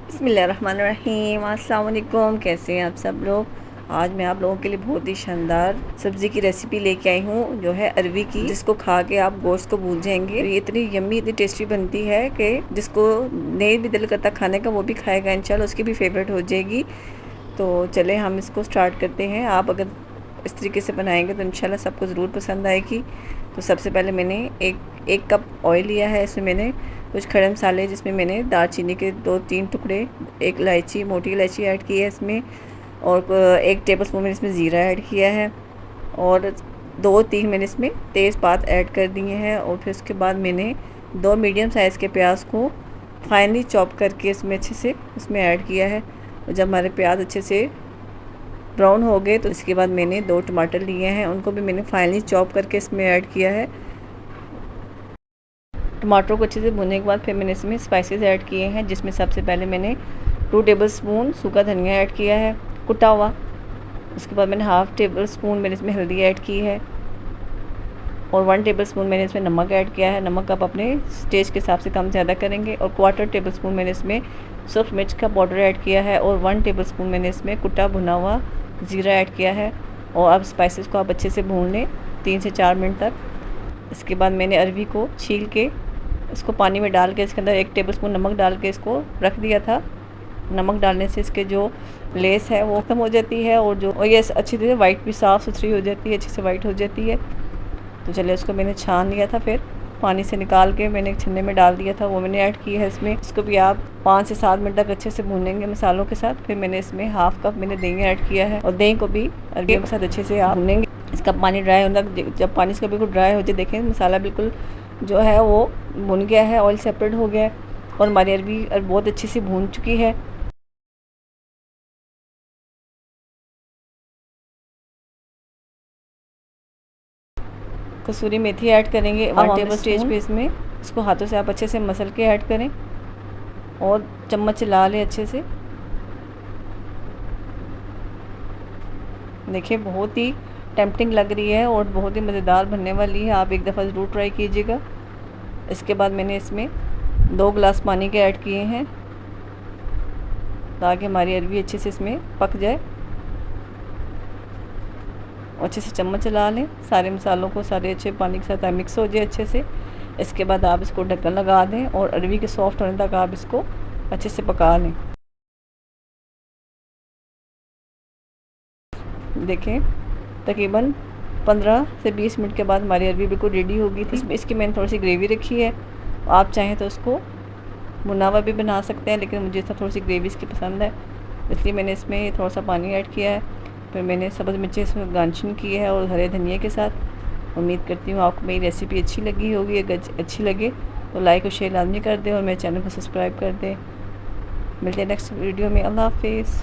बिस्मिल्लाहिर्रहमानिर्रहीम। अस्सलाम वालेकुम। कैसे हैं आप सब लोग। आज मैं आप लोगों के लिए बहुत ही शानदार सब्ज़ी की रेसिपी लेके आई हूँ, जो है अरवी की, जिसको खा के आप गोश्त को भूल जाएंगे। ये इतनी यम्मी, इतनी टेस्टी बनती है कि जिसको नहीं भी दिल करता खाने का वो भी खाएगा इंशाल्लाह, उसकी भी फेवरेट हो जाएगी। तो चले हम इसको स्टार्ट करते हैं। आप अगर इस तरीके से बनाएंगे तो इंशाल्लाह सबको ज़रूर पसंद आएगी। तो सबसे पहले मैंने एक कप ऑयल लिया है। इसमें मैंने कुछ खड़े मसाले, जिसमें मैंने दालचीनी के 2-3 टुकड़े, एक इलायची, मोटी इलायची ऐड की है इसमें, और 1 टेबलस्पून मैंने इसमें ज़ीरा ऐड किया है, और 2-3 मैंने इसमें तेज़पात ऐड कर दिए हैं। और फिर उसके बाद मैंने 2 मीडियम साइज़ के प्याज को फाइनली चॉप करके इसमें अच्छे से उसमें ऐड किया है। और जब हमारे प्याज अच्छे से ब्राउन हो गए तो इसके बाद मैंने 2 टमाटर लिए हैं, उनको भी मैंने फाइनली चॉप करके इसमें ऐड किया है। टमाटर को अच्छे से भुनने के बाद फिर मैंने इसमें स्पाइसेस ऐड किए हैं, जिसमें सबसे पहले मैंने 2 टेबलस्पून सूखा धनिया ऐड किया है, कुटा हुआ। उसके बाद मैंने 1/2 टेबलस्पून मैंने इसमें हल्दी ऐड की है, और 1 टेबलस्पून मैंने इसमें नमक ऐड किया है। नमक आप अपने टेस्ट के हिसाब से कम ज़्यादा करेंगे। और 1/4 टेबलस्पून मैंने इसमें सूर्ख मिर्च का पाउडर ऐड किया है, और 1 टेबलस्पून मैंने इसमें कुटा भुना हुआ ज़ीरा ऐड किया है। और अब स्पाइसेस को आप अच्छे से भून लें 3 से 4 मिनट तक। इसके बाद मैंने अरवी को छील के इसको पानी में डाल के इसके अंदर 1 टेबलस्पून नमक डाल के इसको रख दिया था। नमक डालने से इसके जो लेस है वो ख़त्म हो जाती है, और ये अच्छी तरह वाइट भी साफ़ सुथरी हो जाती है, अच्छे से वाइट हो जाती है। तो चलिए, उसको मैंने छान लिया था, फिर पानी से निकाल के मैंने एक छन्ने में डाल दिया था, वो मैंने ऐड किया है इसमें। इसको भी आप 5 से 7 मिनट तक अच्छे से भूनेंगे मसालों के साथ। फिर मैंने इसमें 1/2 कप मैंने दही ऐड किया है, और दही को भी अरबियों के साथ अच्छे से आप भूनेंगे। इसका पानी ड्राई होना, जब पानी इसका बिल्कुल ड्राई हो जाए, देखें मसाला बिल्कुल जो है वो भुन गया है, ऑयल सेपरेट हो गया है, और हमारी अरबी बहुत अच्छी सी भून चुकी है। कसूरी मेथी ऐड करेंगे 1 टेबल स्टेज पे इसमें। इसको हाथों से आप अच्छे से मसल के ऐड करें, और चम्मच चला लें अच्छे से। देखिए, बहुत ही टेम्पटिंग लग रही है और बहुत ही मज़ेदार बनने वाली है। आप एक दफ़ा ज़रूर ट्राई कीजिएगा। इसके बाद मैंने इसमें 2 गिलास पानी के ऐड किए हैं, ताकि हमारी अरबी अच्छे से इसमें पक जाए। अच्छे से चम्मच चला लें, सारे मसालों को सारे अच्छे पानी के साथ मिक्स हो जाए अच्छे से। इसके बाद आप इसको ढक्कन लगा दें, और अरबी के सॉफ्ट होने तक आप इसको अच्छे से पका लें। देखें, तकरीबन 15 से 20 मिनट के बाद हमारी अरबी बिल्कुल रेडी होगी थी। इसकी मैंने थोड़ी सी ग्रेवी रखी है। आप चाहें तो उसको मुनावा भी बना सकते हैं, लेकिन मुझे थोड़ी सी ग्रेवी इसकी पसंद है, इसलिए मैंने इसमें थोड़ा सा पानी ऐड किया है। फिर मैंने सब्ज़ मिर्ची इसमें गार्निशिंग की है, और हरे धनिया के साथ। उम्मीद करती हूँ आपको मेरी रेसिपी अच्छी लगी होगी। अगर अच्छी लगे तो लाइक और शेयर लाजमी कर दें, और मेरे चैनल को सब्सक्राइब कर दें। मिलते हैं नेक्स्ट वीडियो में। अल्लाह हाफिज़।